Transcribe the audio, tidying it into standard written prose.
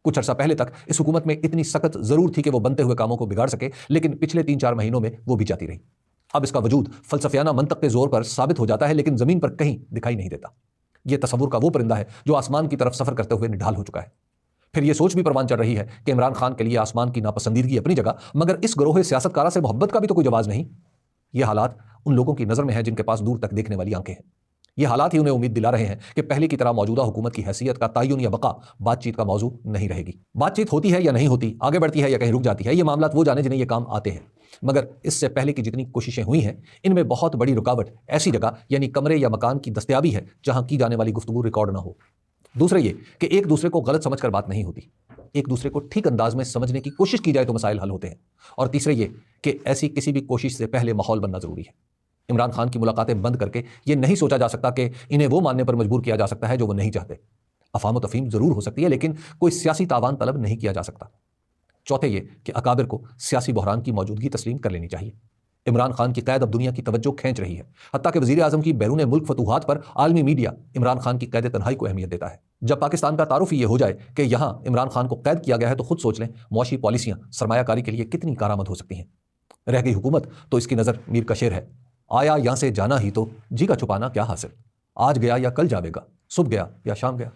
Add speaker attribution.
Speaker 1: کچھ عرصہ پہلے تک اس حکومت میں اتنی سخت ضرور تھی کہ وہ بنتے ہوئے کاموں کو بگاڑ سکے، لیکن پچھلے 3-4 مہینوں میں وہ بھی جاتی رہی۔ اب اس کا وجود فلسفیانہ منطق کے زور پر ثابت ہو جاتا ہے، لیکن زمین پر کہیں دکھائی نہیں دیتا۔ یہ تصور کا وہ پرندہ ہے جو آسمان کی طرف سفر کرتے ہوئے نڈھال ہو چکا ہے۔ پھر یہ سوچ بھی پروان چڑھ رہی ہے کہ عمران خان کے لیے آسمان کی ناپسندیدگی اپنی جگہ، مگر اس گروہ سیاست کارہ سے محبت کا بھی تو کوئی جواز نہیں۔ یہ حالات ان لوگوں کی نظر میں ہے جن کے پاس دور تک دیکھنے والی آنکھیں ہیں۔ یہ حالات ہی انہیں امید دلا رہے ہیں کہ پہلے کی طرح موجودہ حکومت کی حیثیت کا تعین یا بقا بات چیت کا موضوع نہیں رہے گی۔ بات چیت ہوتی ہے یا نہیں ہوتی، آگے بڑھتی ہے یا کہیں رک جاتی ہے، یہ معاملات وہ جانے جنہیں یہ کام آتے ہیں۔ مگر اس سے پہلے کی جتنی کوششیں ہوئی ہیں، ان میں بہت بڑی رکاوٹ ایسی جگہ یعنی کمرے یا مکان کی دستیابی ہے جہاں کی جانے والی گفتگو ریکارڈ نہ ہو۔ دوسرے یہ کہ ایک دوسرے کو غلط سمجھ کر بات نہیں ہوتی، ایک دوسرے کو ٹھیک انداز میں سمجھنے کی کوشش کی جائے تو مسائل حل ہوتے ہیں۔ اور تیسرے یہ کہ ایسی کسی بھی کوشش سے پہلے ماحول بننا ضروری ہے۔ عمران خان کی ملاقاتیں بند کر کے یہ نہیں سوچا جا سکتا کہ انہیں وہ ماننے پر مجبور کیا جا سکتا ہے جو وہ نہیں چاہتے۔ افہام و تفہیم ضرور ہو سکتی ہے، لیکن کوئی سیاسی تاوان طلب نہیں کیا جا سکتا۔ چوتھے یہ کہ اکابر کو سیاسی بحران کی موجودگی تسلیم کر لینی چاہیے۔ عمران خان کی قید اب دنیا کی توجہ کھینچ رہی ہے، حتیٰ کہ وزیر اعظم کی بیرون ملک فتوحات پر عالمی میڈیا عمران خان کی قید تنہائی کو اہمیت دیتا ہے۔ جب پاکستان کا تعارف یہ ہو جائے کہ یہاں عمران خان کو قید کیا گیا ہے تو خود سوچ لیں معاشی پالیسیاں سرمایہ کاری کے لیے کتنی کارآمد ہو سکتی ہیں۔ رہ گئی حکومت تو اس کی نظر میر کا شعر ہے، آیا یہاں سے جانا ہی تو جی کا چھپانا کیا حاصل، آج گیا یا کل جاوے گا، صبح گیا یا شام گیا۔